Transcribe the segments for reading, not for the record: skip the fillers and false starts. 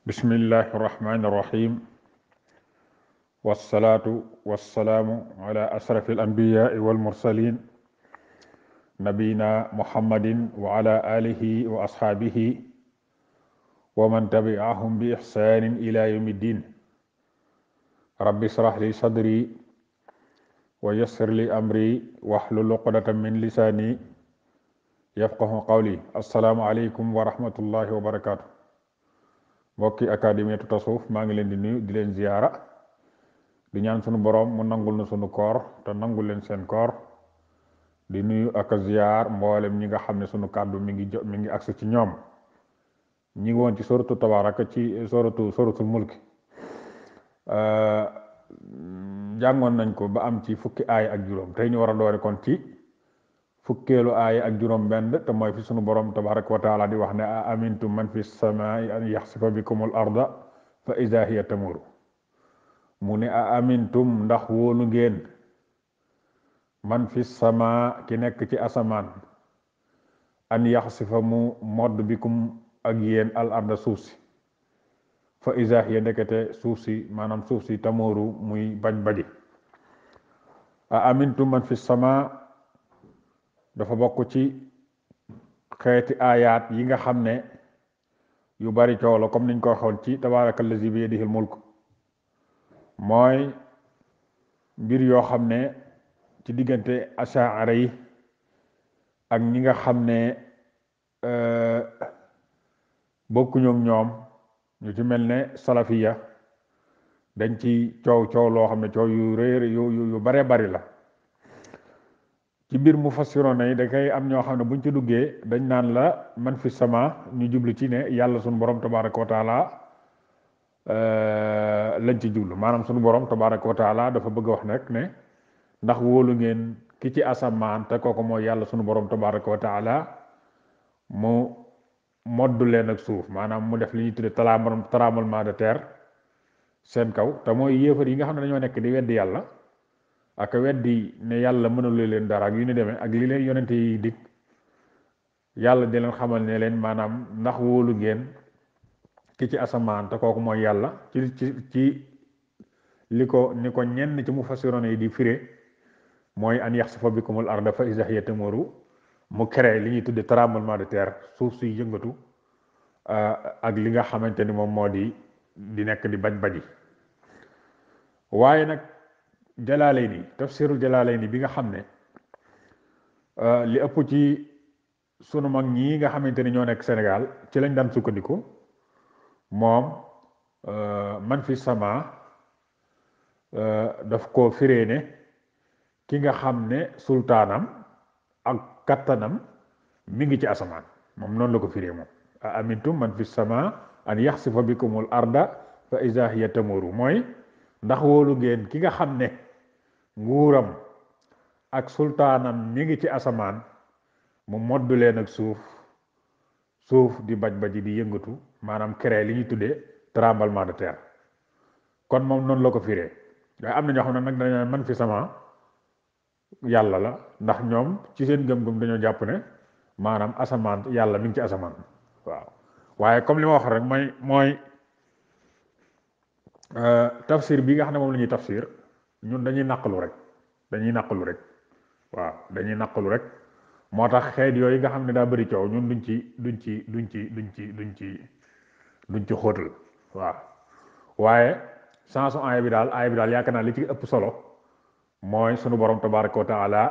bismillahi irrahmani irrahim wassalaatu wassalaamu ala asrafi alanbiyaai walmursalin nabiyina muhammadin wa ala alihi wa ashaabihi wa man tabi'ahum bi ihsanin ila yawmi ddin rabbi israh li sadri wa yassir li amri wahlul uqdatan min lisaani yafqahu qawli. assalaamu aleykum wa rahmatullahi wa barakaatu. mbokki académie tasawuf maa ngi leen di nuyu di leen ziyaara di ñaan sunu boroom mu nangul na sunu koor te nangul leen seen koor di nuyu ak ziyaar mboolem ñi nga xam ne sunu kàddu mi ngi agsi ci ñoom. ñi ngi woon ci suratu tabaraka ci suratul mulk jàngoon nañ ko ba am ci fukki aaya ak juróom tey ñu war a doore kon ci fukkeelu aaya ak juróom benn te mooy fi sunu borom tabaraka wa taala di wax ne a amintum man fi samaa'i an yaxsifa bikumul arda fa iza hiya tamuru. mu ne a amintum ndax wóolu ngeen man fi samaa ki nekk ci asamaan an yaxsifa mu modd bikum ak yéen al arda suuf si fa iza hiya ndekete suuf si maanaam suuf si tamuru muy baj baji. a amintum man fi samaa dafa bokk ci xeeti aayaat yi nga xam ne yu bari coow la comme niñ ko waxoon ci tabaarakallazi bi yadihil mulk mooy mbir yoo xam ne ci diggante asaara yi ak ñi nga xam ne bokkuñu ak ñoom ñu ci mel ne salafiya dañ ci coow loo xam ne coow yu rëy yu bare bari la. ci biir mufassiroon yi da kay am ñoo xam ne buñ ci duggee dañ naan la man fi sama ñu jublu ci ne yàlla sunu borom tabaraka wa taala lañ ci jublu maanaam sunu borom tabaraka wa taala dafa bëgg a wax nag ne ndax wóolu ngeen ki ci asamaan te kooku mooy yàlla sunu borom tabaraka wa taala mu moddu leen ak suuf maanaam mu def li ñuy tudde tremblement de terre seen kaw te mooy yéefar yi nga xam ne dañoo nekk di weddi yàlla ak weddi ne yàlla mënulu leen dara ak yu ni demee ak li leen yonente yi dig yàlla di leen xamal ne leen maanaam ndax wóolu ngeen ki ci asamaan te kooku mooy yàlla ci li ko ni ko ñenn ci mufassiroon yi di firé mooy an yaxsifa bikumul arda fa iza hiya tamuru mu créé li ñuy tudde tremblement de terre suuf si yëngatu ak li nga xamante ni moom moo di nekk di baj baji. waaye nag Jalaalayni tafsirul Jalaalayni bi nga xam ne li ëpp ci sunu mag ñii nga xamante ni ñoo nekk Sénégal ci lañ daan sukkandiku moom man fi sama daf ko firee ne ki nga xam ne sultaanam ak kattanam mi ngi ci asamaan moom noonu la ko firee moom a amintum man fi sama an yaxsifa bikumul arda fa iza hiya tamuru mooy ndax wóolu ngeen ki nga xam ne nguuram ak sultaanam mi ngi ci asamaan mu moddu leen ak suuf di baj baji di yëngatu maanaam créé li ñuy tuddee tremblement de terre kon moom noonu la ko firee. waaye am na ñoo xam ne nag dañoo man fi sama yàlla la ndax ñoom ci seen gëm-gëm dañoo jàpp ne maanaam asamaan yàlla mi ngi ci asamaan waaw. waaye comme li ma wax rek mooy tafsir bi nga xam ne moom la ñuy tafsir ñun dañuy naqalu rek waaw dañuy naqalu rek moo tax xeet yooyu nga xam ne daa bëri coow ñun duñ ci xóotal waaw. waaye chanson aaya bi daal yaakaar naa li ci ëpp solo mooy sunu borom tabaraka wa taala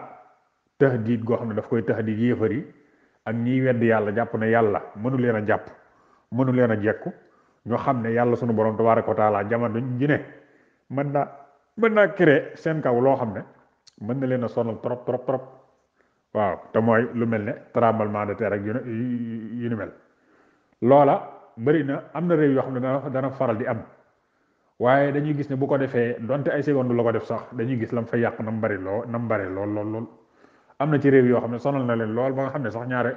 tahdiid goo xam ne daf koy tahdiid yéefar yi ak ñiy wedd yàlla jàpp ne yàlla mënu leen a jàpp mënu leen a jekku ñoo xam ne yàlla sunu borom tabaraka wa taala jamono ji ne mën naa créer seen kaw loo xam ne mën na leen a sonal trop waaw te mooy lu mel ne tremblement de terre ak yu ni mel. loola bëri na am na réew yoo xam ne dana faral di am waaye dañuy gis ne bu ko defee donte ay seconde la ko def sax dañuy gis lam fa yàq nam bari lool am na ci réew yoo xam ne sonal na leen lool ba nga xam ne sax ñaare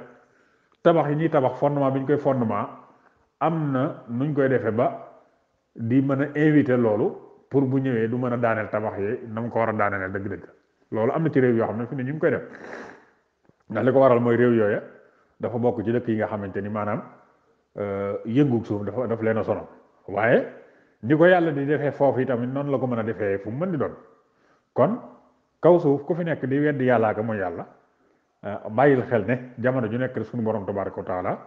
tabax yi ñuy tabax fondement bi ñu koy fondement am na nuñ koy defee ba di mën a éviter loolu pour bu ñëwee du mën a daaneel tabax yi na mu ko war a daaneel dëgg-dëgg loolu am na ci réew yoo xam ne fi ne ñu ngi koy def ndax li ko waral mooy réew yooya dafa bokk ci dëkk yi nga xamante ni maanaam yëngu suuf dafa leen a sonal waaye ni ko yàlla di defee foofu itamit noonu la ko mën a defee fu mu mën di doon kon kaw suuf ku fi nekk di weddi yàllaa ka mooy yàlla bàyyil xel ne jamono ju nekk suñu borom tabaraka wa taala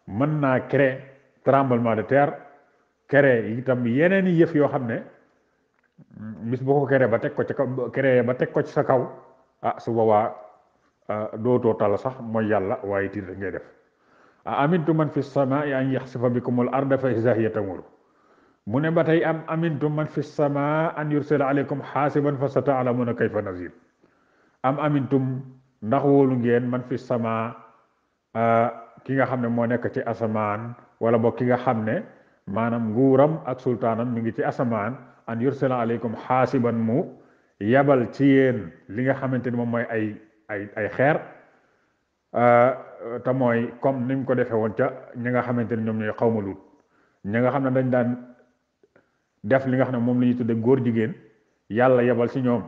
mën naa créer tremblement de terre créer itam yeneen i yëf yoo xam ne bis boo ko créer ba teg ko ci kaw créer ba teg ko ci sa kaw su boobaa dootoo tal sax mooy yàlla waaye tiit rek ngay def amintu man fi samaa'i an yaxsifa bikumul arda fa iza hiya tamur mu ne ba tey amintu man fi samaa an yursila aleykum xaasiban fa sata'lamuna kayfa nazir amintum ndax wóolu ngeen man fi samaa ki nga xam ne moo nekk ci asamaan wala boog ki nga xam ne maanaam nguuram ak sultaanam mi ngi ci asamaan an yursila aleykum xaasiban mu yabal ci yéen li nga xamante ni moom mooy ay xeer te mooy comme ni mu ko defee woon ca ñi nga xamante ni ñoom ñooy xawma Luut ñi nga xam ne dañ daan def li nga xam ne moom la ñuy tudde góor jigéen yàlla yebal ci ñoom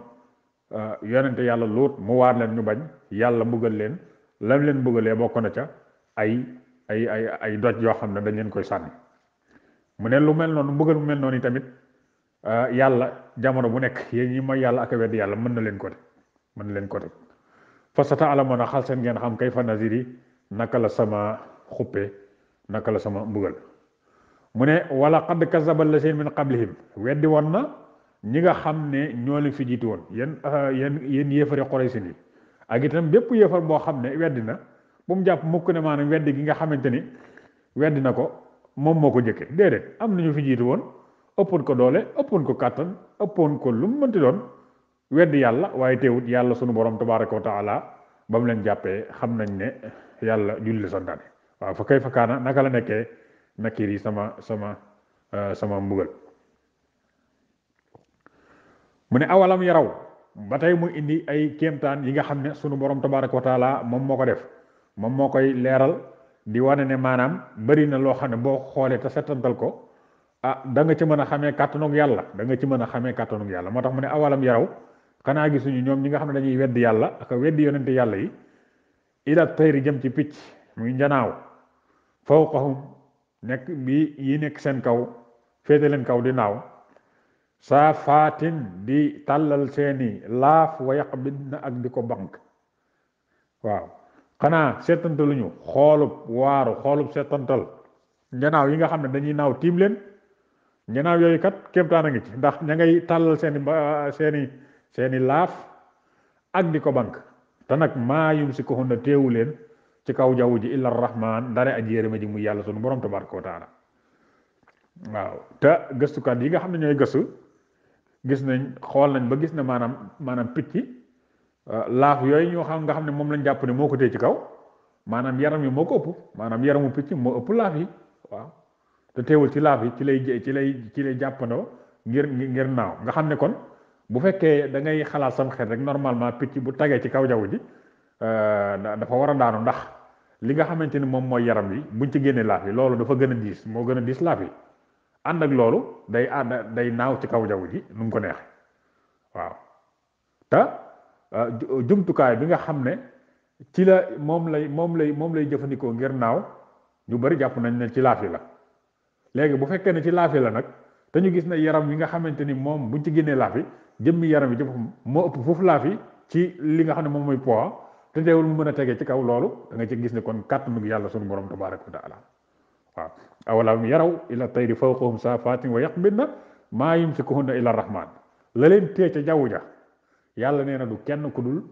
yonente yàlla Luut mu waar leen ñu bañ yàlla mbugal leen lam leen mbugalee bokk na ca ay doj yoo xam ne dañ leen koy sànni mu ne lu mel noonu mbugal mu mel noonu yi tamit yàlla jamono bu nekk yéen ñi mooy yàlla ak wedd yàlla mën na leen ko teg fa sata'lamuna xal seen ngeen xam kayfa naziri naka la sama xuppe naka la sama mbugal mu ne wala qad kazaba allazina min qablihim weddi woon na ñi nga xam ne ñoo leen fi jiitu woon yéen yéefari Quraysh yi ak itam bépp yéefar boo xam ne weddi na bu mu jàpp mukk ne maanaam weddi gi nga xamante ni weddi na ko moom moo ko jëkke déedéet am na ñu fi jiitu woon ëppoon ko doole ëppoon ko kàttan ëppoon ko lu mu mënti doon weddi yàlla waaye teewut yàlla sunu borom tabaraka wa taala ba mu leen jàppee xam nañ ne yàlla julli la santaane waaw fa kay fa kaana naka la nekkee nakir yi sama mbugal mu ne awalam yaraw ba tey mu indi ay kéemtaan yi nga xam ne sunu borom tabaraka wa taala moom moo ko def moom moo koy leeral di wane ne maanaam bari na loo xam ne boo xoolee te settantal ko da nga ci mën a xamee kàttanug yàlla moo tax mu ne awalam yaraw xanaa gisuñu ñoom ñi nga xam ne dañuy weddi yàlla ak weddi yonente yàlla yi ila tayri jëm ci picc muy njanaaw fawqahum nekk bi yi nekk seen kaw féete leen kaw di naaw saafaatin di tàllal seeni laaf wa yaqbidna ak di ko bank waaw xanaa seetantaluñu xoolub seetantal njanaaw yi nga xam ne dañuy naaw tiim leen njanaaw yooyu kat kéemtaan a ngi ci ndax ña ngay tàllal seeni laaf ak di ko bank te nag maa yumsikuhunna teewu leen ci kaw jaww ji illa rahman ndare aji yërëme ji muy yàlla sunu borom tabaraka wa taala waaw te gëstukat yi nga xam ne ñooy gëstu gis nañ xool nañ ba gis ne maanaam picc laaf yooyu ñoo nga xam ne moom lañ jàpp ne moo ko tee ci kaw maanaam yaram yi moo ko ëpp maanaam yaramu picc moo ëpp laaf yi waaw te teewul ci laaf yi ci lay jàppandoo ngir naaw nga xam ne kon bu fekkee da ngay xalaat sam xel rek normalement picc bu tagee ci kaw jaww ji dafa war a daanu ndax li nga xamante ni moom mooy yaram yi buñ ci génnee laaf yi loolu dafa gën a diis moo gën a diis laaf yi ànd ak loolu day naaw ci kaw jaww ji nu mu ko neexee waaw te jumtukaay bi nga xam ne ci la moom lay jëfandikoo ngir naaw ñu bari jàpp nañ ne ci laaf yi la léegi bu fekkee ne ci laaf yi la nag te ñu gis ne yaram yi nga xamante ni moom buñ ci génnee laaf yi jëmmi yaram yi ci boppam moo ëpp foofu laaf yi ci li nga xam ne moom mooy poids te teewul mu mën a tegee ci kaw loolu da nga ci gis ne kon kàttanu yàlla sunu borom tabaraka wa taala waaw awalam yaraw ila tayri fawqahum saafatin wa yaqbidna maa yumsikuhunna illa rahman la leen tee ca jaww ja yàlla nee na du kenn ku dul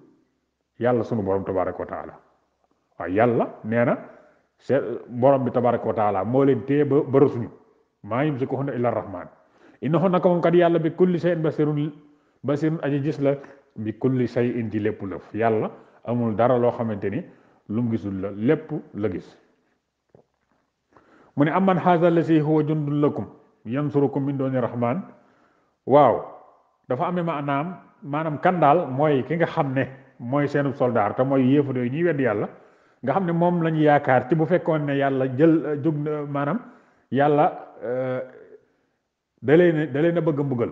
yàlla sunu borom tabaraka wa taala waaw yàlla nee na borom bi tabaraka wa taala moo leen tee ba rësuñu maa yumsikuhunna illa rahman innahu naka moom kat yàlla bi kulli shay'in basirun aji gis la bi kulli shay'in ci lépp lëf yàlla amul dara loo xamante ni lu mu gisul la lépp la gis mu ne amman haza allazi huwa jundun lakum yansurukum min duni rahman waaw dafa amee maanaam kan daal mooy ki nga xam ne mooy seenu soldaar te mooy yéefar yooyu ñuy wedd yàlla nga xam ne moom lañu yaakaar ci bu fekkoon ne yàlla jóg maanaam yàlla da leen a bëgg a mbugal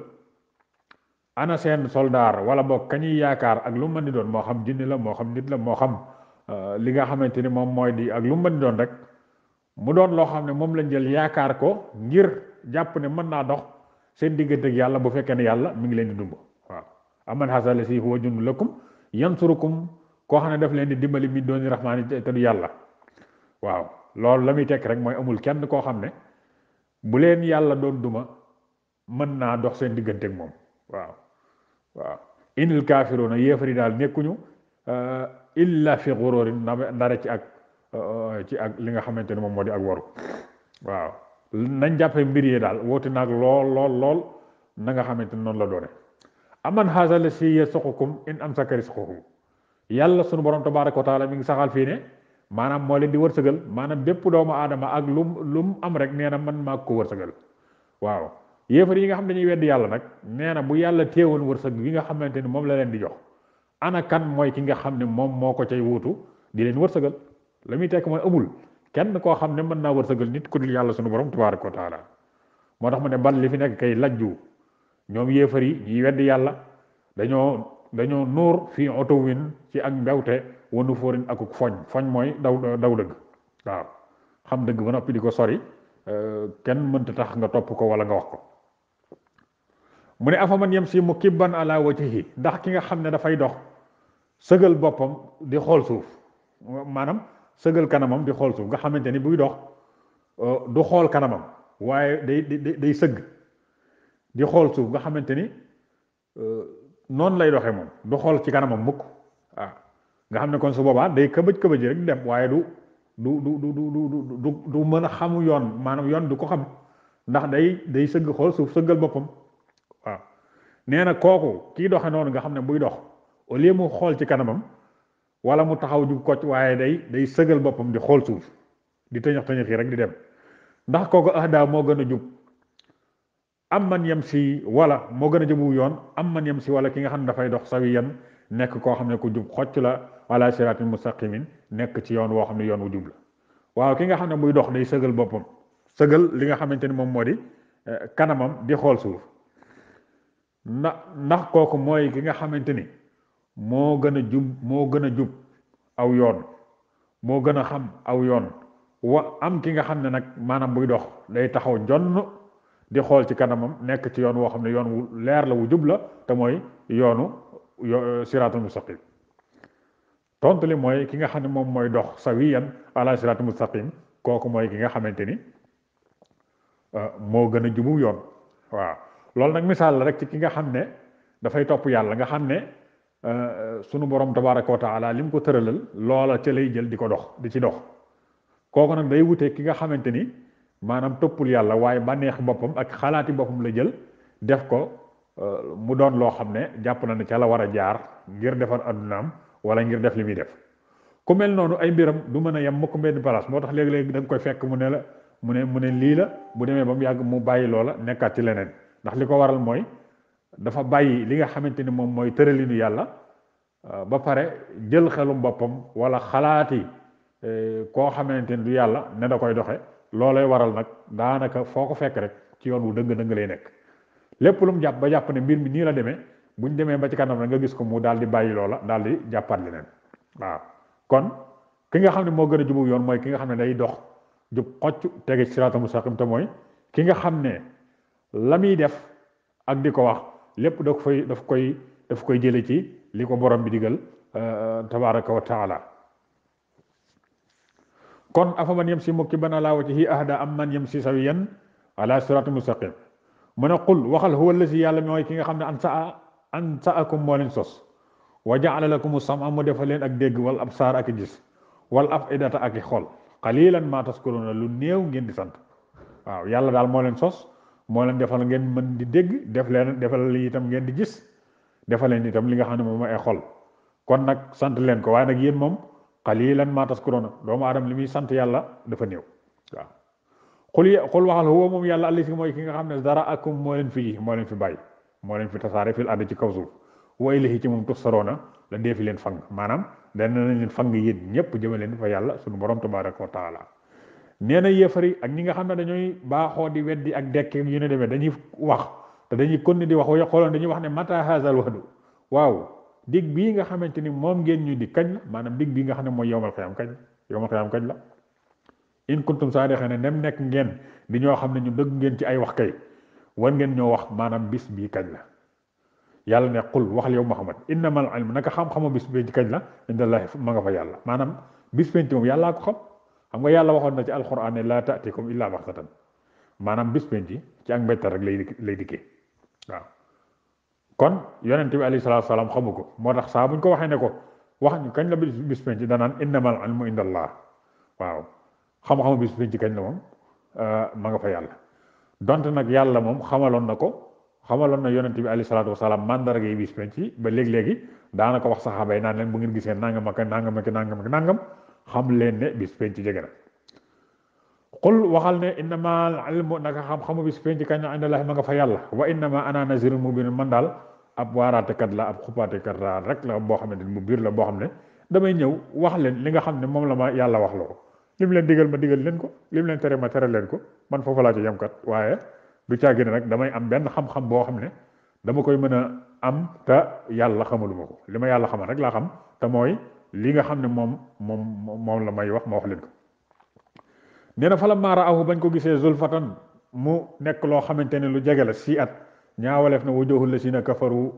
ana seen soldaar wala boog kañuy yaakaar ak lu mu mën di doon moo xam jinni la moo xam nit la moo xam li nga xamante ni moom mooy di ak lu mu mën di doon rek mu doon loo xam ne moom lañ jël yaakaar ko ngir jàpp ne mën naa dox seen diggante ak yàlla bu fekkee ne yàlla mi ngi leen di dumb waaw aman hasala si huwa jundu lakum yansurukum koo xam ne daf leen di dimbali min dooni rahmaani te du yàlla waaw loolu la muy tekk rek mooy amul kenn koo xam ne bu leen yàlla doon duma mën naa dox seen diggante ak moom waaw waaw inil kaafiruuna yéefari daal nekkuñu illa fi xuróorin ndara ci ak li nga xamante ne moom moo di ak waru waaw nañ jàppee mbir yi daal woote naag lool na nga xamante ne noonu la doone aman haza la si yasuqukum in amsaka rizqahu yàlla sunu borom tabaaraka wa taala mi ngi saxal fii ne maanaam moo leen di wërsëgal maanaam bépp doomu aadama ak lum am rek nee na man maa ko wërsëgal waaw yéefar yi nga xam dañuy weddi yàlla nag nee na bu yàlla teewoon wërsëg bi nga xamante ni moom la leen di jox ana kan mooy ki nga xam ne moom moo ko cay wuutu di leen wërsëgal la muy tekk mooy amul kenn koo xam ne mën naa wërsëgal nit ku dul yàlla sunu borom tabaaraka wa taala moo tax mu ne bal li fi nekk kay lajju ñoom yéefar yi ñuy weddi yàlla dañoo nuur fii otowin ci ak mbewte wanu fóorin akuk foñ mooy daw dëgg waaw xam dëgg ba noppi di ko sori kenn mënta tax nga topp ko wala nga wax ko mu ne afaman yem si mu kibban ala wajhihi ndax ki nga xam ne dafay dox sëgal boppam di xool suuf maanaam sëgal kanamam di xool suuf nga xamante ni buy dox du xool kanamam waaye day sëgg di xool suuf nga xamante ni noonu lay doxee moom du xool ci kanamam mukk waaw nga xam ne kon su boobaa day këbëj rek di dem waaye du mën a xamu yoon maanaam yoon du ko xam ndax day sëgg xool suuf sëggal boppam waaw nee na kooku kii doxe noonu nga xam ne buy dox au lieu mu xool ci kanamam wala mu taxaw jub kocc waaye day sëgal boppam di xool suuf di tëñëx yi rek di dem ndax kooku ahdaa moo gën a jub am man yem si wala moo gën a jëbu yoon am man yem si wala ki nga xam ne dafay dox sawiyan nekk koo xam ne ku jub xocc la ala siratin mustaqimin nekk ci yoon woo xam ne yoon wu jub la waaw ki nga xam ne buy dox day sëgal boppam sëgal li nga xamante ni moom moo di kanamam di xool suuf ndax kooku mooy ki nga xamante ni moo gën a jub aw yoon moo gën a xam aw yoon am ki nga xam ne nag maanaam buy dox day taxaw jonn di xool ci kanamam nekk ci yoon woo xam ne yoon wu leer la wu jub la te mooy yoonu siraatul mustaqim tontu li mooy ki nga xam ne moom mooy dox sawiyan ala siraatul mustaqim kooku mooy ki nga xamante ni moo gën a jubu yoon waaw loolu nag misaal la rek ci ki nga xam ne dafay topp yàlla nga xam ne sunu borom tabaaraka wa taala li mu ko tëralal loola ca lay jël di ko dox di ci dox kooku nag day wutee ki nga xamante ni maanaam toppul yàlla waaye bànneex boppam ak xalaati boppam la jël def ko mu doon loo xam ne jàpp na ne ca la war a jaar ngir defar addunaam wala ngir def li muy def ku mel noonu ay mbiram du mën a yem mukk benn place moo tax léegi-léegi da nga koy fekk mu ne la mu ne lii la bu demee ba mu yàgg mu bàyyi loola nekkaat ci leneen ndax li ko waral mooy dafa bàyyi li nga xamante ni moom mooy tëralinu yàlla ba pare jël xelum boppam wala xalaati koo xamante ni du yàlla ne da koy doxe loolay waral nag daanaka foo ko fekk rek ci yoon wu dëng-dëng lay nekk lépp lu mu jàpp ba jàpp ne mbir mi nii la demee buñ demee ba ci kanam rek nga gis ko mu daal di bàyyi loola daal di jàppaat leneen waaw kon ki nga xam ne moo gën a jubu yoon mooy ki nga xam ne day dox jub xocc tege ci siraatal mustaqim te mooy ki nga xam ne la muy def ak di ko wax lépp daf koy jële ci li ko borom bi digal tabaraka wa taala kon afa man yamsi mukibban ala wajhihi ahda am man yamsi sawiyan ala siraatal mustaqim mu ne qul waxal huwa allazi yàlla mooy ki nga xam ne ansaakum moo leen sos wa jaala lakum sama mu defal leen ak dégg wal absaar ak gis wal afidata ak xol qalilan ma taskuruna lu néew ngeen di sant waaw yàlla daal moo leen sos moo leen defal ngeen mën di dégg defal li itam ngeen di gis defal leen itam li nga xam ne moom mooy ay xol kon nag sant leen ko waaye nag yéen moom qalilan ma taskuruna doomu aadama li muy sant yàlla dafa néew waaw xul waxal huwa moom yàlla allazi mooy ki nga xam ne zaraakum moo leen fi bàyyi moo leen fi tasaare fil ardi ci kaw suuf wa ilayhi ci moom tuhsaroona la dee fi leen fang maanaam dana nañ leen fang yéen ñëpp jëme leen fa yàlla suñu borom tabaraka wa taala nee na yéefari ak ñi nga xam ne dañooy baaxoo di weddi ak dekk yu ne demee dañuy wax te dañuy continuer di wax wa xooloon dañuy wax ne mata hazal wahdu waaw dig bii nga xamante ni moom ngeen ñu di kañ la maanaam dig bii nga xam ne mooy yowmal xiyaam kañ la in kuntum saadiqiina nem nekk ngeen di ñoo xam ne ñu dëgg ngeen ci ay wax kay war ngeen ñoo wax maanaam bis bii kañ la. yàlla ne qul waxal yow Muhammad innamal ilm naka xam-xamu bis penc kañ la indallahi ma nga fa yàlla maanaam bis penc moom yàllaa ko xam nga yàlla waxoon na ci alquran ne laa taatikum illaa baxtatan maanaam bis penc ci ak mbettal rek lay dikkee waaw kon yonent bi alayhi salaatu salaam xamu ko moo tax saa buñ ko waxee ne ko wax ñu kañ la bis penc danaan innamal ilmu indallah waaw xam-xamu bis penc kañ la moom ma nga fa yàlla donte nag yàlla moom xamaloon na yonent bi alayhi salaatu wasalaam mandarga yi bis penc ba léegi-léegi daana ko wax saxaaba yi naan leen bu ngeen gisee nangam ak nangam ak nangam ak nangam xam leen ne bis penc jege na qul waxal ne innamal ilmu naka xam-xamu bis penc kañ la indallahi ma nga fa yàlla wa innama ana nazirun mubin man daal ab waaraatekat la ab xupaatekat la rek la boo xamante ni mu biir la boo xam ne damay ñëw wax leen li nga xam ne moom la ma yàlla wax loo li mu leen digal ma digal leen ko li mu leen tere ma tere leen ko man foofu laa ci yem kat waaye du caagi ne rek damay am benn xam-xam boo xam ne dama koy mën a am te yàlla xamaluma ko li ma yàlla xamal rek laa xam te mooy li nga xam ne moom la may wax ma wax leen ko nee na fa la maara ahu bañ ko gisee zulfatan mu nekk loo xamante ne lu jege la si at ñaawaleef na wujuhul la si na kafaru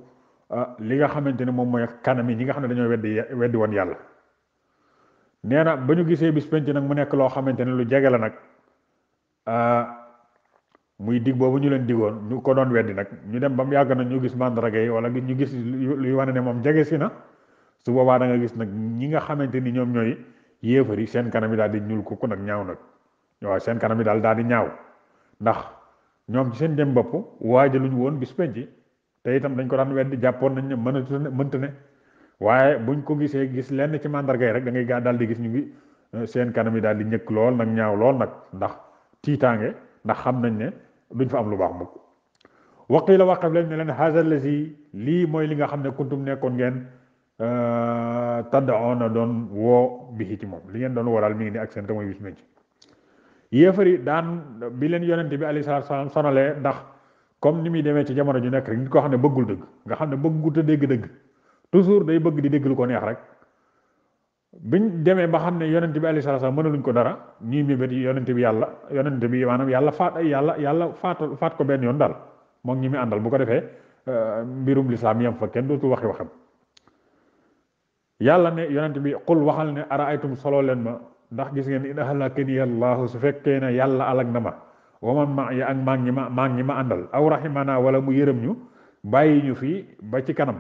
li nga xamante ne moom mooy kanam yi ñi nga xam ne dañoo weddi woon yàlla nee na ba ñu gisee bis penc nag mu nekk loo xamante ne lu jege la nag muy dig boobu ñu leen digoon ñu ko doon weddi nag ñu dem ba mu yàgg na ñu gis mandarga yi wala ñu gis luy wane ne moom jege si na su boobaa da nga gis nag ñi nga xamante ni ñoom ñooy yéefar yi seen kanam yi daal di ñuul ko nag ñaaw nag waaw seen kanam yi daal di ñaaw ndax ñoom ci seen dem bopp waajaluñu woon bis penc te itam dañ ko daan weddi jàppoon nañ ne mënta ne waaye buñ ko gisee gis lenn ci mandarga yi rek da ngay daal di gis ñu ngi seen kanam yi daal di ñëkk lool nag ñaaw lool nag ndax tiitaange ndax xam nañ ne duñ fa am lu baax mukk waqila waqaf leen ne leen haza lazi lii mooy li nga xam ne kuntum nekkoon ngeen tad'una doon woo bi ci moom li ngeen doon woo daal mi ngi ni ak seen te mooy bis penc yéefari daan bi leen yonente bi alayhi salaatu salaam sonalee ndax comme ni muy demee ci jamono ju nekk rek nit koo xam ne bëggul dëgg nga xam ne bëggut a dégg dëgg toujours day bëgg di dégg lu ko neex rek biñ demee ba xam ne yonente bi alayhi salaatu salaam mënaluñ ko dara ñuy mébét yonente bi maanaam yàlla faat ko benn yoon daal moom ñi muy àndal bu ko defee mbirum lislaam yam fa kenn dootul waxam yàlla ne yonente bi qul waxal ne araaytum solo leen ma ndax gis ngeen in ahlakani allahu su fekkee ne yàlla alag na ma waman ma ya ak maa ngi ma àndal aw rahimana wala mu yërëm ñu bàyyi ñu fii ba ci kanam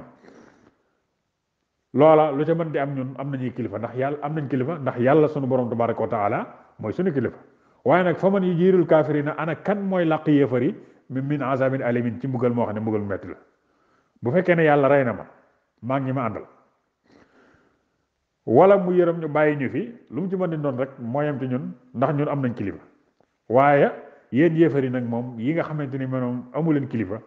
loola lu ca mën di am ñun am nañuy kilifa ndax yàlla sunu borom tabaraka wa taala mooy sunu kilifa waaye nag fa man yu jiirul kaafirina ana kan mooy làq yéefari min azabin alimin ci mbugal moo xam ne mbugal mu metti la bu fekkee ne yàlla rey na ma maa ngi ma àndal wala mu yërëm ñu bàyyi ñu fi lu mu ci mën di doon rek mooyam ci ñun ndax ñun am nañ kilifa waaye yéen yéefar yi nag moom yi nga xamante ni moom amu leen kilifa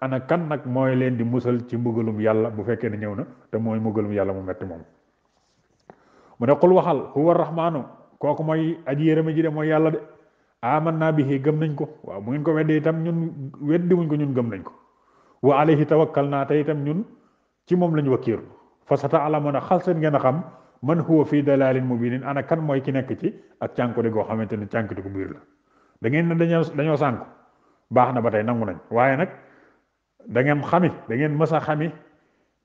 ana kan nag mooy leen di musal ci mbugalum yàlla bu fekkee ne ñëw na te mooy mbugalum yàlla mu metti moom mu ne qul waxal huwa rahmaanu kooku mooy aji yërëme ji de mooy yàlla de amanna bihi gëm nañ ko waaw bu ngeen ko weddi itam ñun weddi wuñ ko ñun gëm nañ ko wa alayhi tawakkalna te itam ñun ci moom lañu wakkiiru fa sata'lamuna xal seen ngeen a xam man huwa fii dalalin mubinin ana kan mooy ki nekk ci ak cànkute goo xamante ne cànkute ko biir la da ngeen ne dañoo sànku baax na ba tey nangu nañ waaye nag da ngeen mës a xami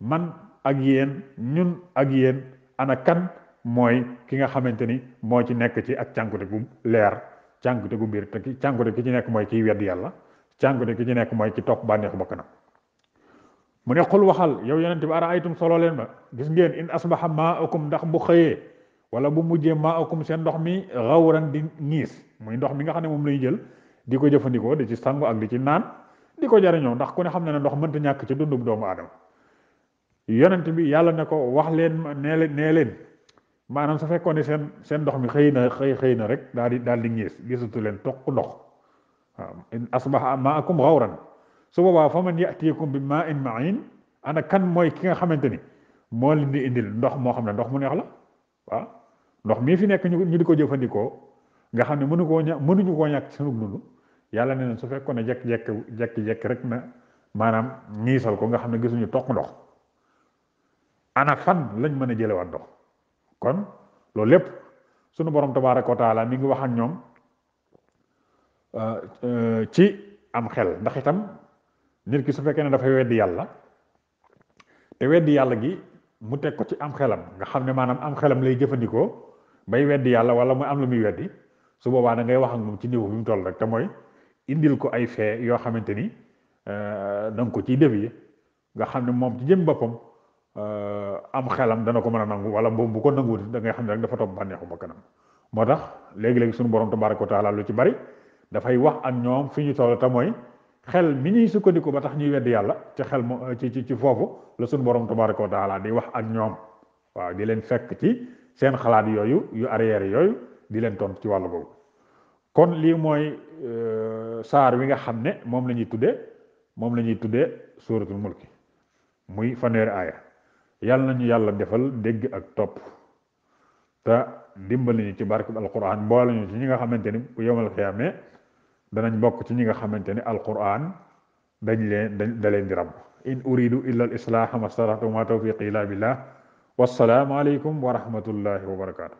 man ak yéen ñun ak yéen ana kan mooy ki nga xamante ni moo ci nekk ci ak cànkute gu leer cànkute gu biir te cànkute ki ci nekk mooy kiy wedd yàlla cànkute ki ci nekk mooy ki topp bànneexu bakkanam mu ne xul waxal yow yonente bi ara aytum solo leen ma gis ngeen in asbaha maa'ukum ndax bu xëyee wala bu mujjee maa'ukum seen ndox mi xawran di ñiis muy ndox mi nga xam ne moom lay jël di ko jëfandikoo di ci sangu ak di ci naan di ko jariñoo ndax ku ne xam ne ne ndox mënta ñàkk ci dundub doomu aadama yonent bi yàlla ne ko wax leen ma nee leen maanaam su fekkoon ne seen ndox mi xëy na rek daal di ñiis gisatu leen toq ndox waaw in asbaha maa'ukum xawran su boobaa fa man yatiikum bi maa'in ma'iin ana kan mooy ki nga xamante ni moo leen di indil ndox moo xam ne ndox mu neex la waaw ndox mii fi nekk ñu di ko jëfandikoo nga xam ne mënuñu koo ñàkk ci sunu dund yàlla ne su fekkoon ne jekki-jekki rek na maanaam ñiisal ko nga xam ne gisuñu toq ndox ana fan lañ mën a jëlewaat ndox kon loolu lépp sunu borom tabaaraka wa taala mi ngi wax ak ñoom ci am xel, ndax itam nit ki su fekkee ne dafay weddi yàlla te weddi yàlla gi mu teg ko ci am xelam, nga xam ne maanaam am xelam lay jëfandikoo bay weddi yàlla wala muy am lu muy weddi, su boobaa da ngay wax ak moom ci niveau bi mu toll rek, te mooy indil ko ay fee yoo xamante ni da nga ko ciy dévier, nga xam ne moom ci jëm boppam am xelam dana ko mën a nangu, wala boobu bu ko nanguwut da ngay xam ne rek dafa topp bànneexu ba kanam. moo tax léegi-léegi suñu borom tabaaraka wa taala lu ci bari dafay wax ak ñoom fi ñu toll, te mooy xel mi ñuy sukkandiku ba tax ñuy weddi yàlla ci xel ci foofu la suñu borom tabaaraka wa taala di wax ak ñoom, waaw di leen fekk ci seen xalaat yooyu yu arrière yooyu di leen tontu ci wàllu boobu. kon lii mooy saar wi nga xam ne moom la ñuy tuddee suuratul mulki, muy fanweeri aaya. yàlla nañu yàlla defal dégg ak topp te dimbali ñu ci barkeb alquran, boole ñu ci ñi nga xamante ni bu yawmal xiyaame danañ bokk ci ñi nga xamante ni alquran da leen di ràbb. in uridu illa al islaaha ma stata'tu ma tawfiqi illa billah wassalaamu aleykum wa rahmatullahi wa barakaatu.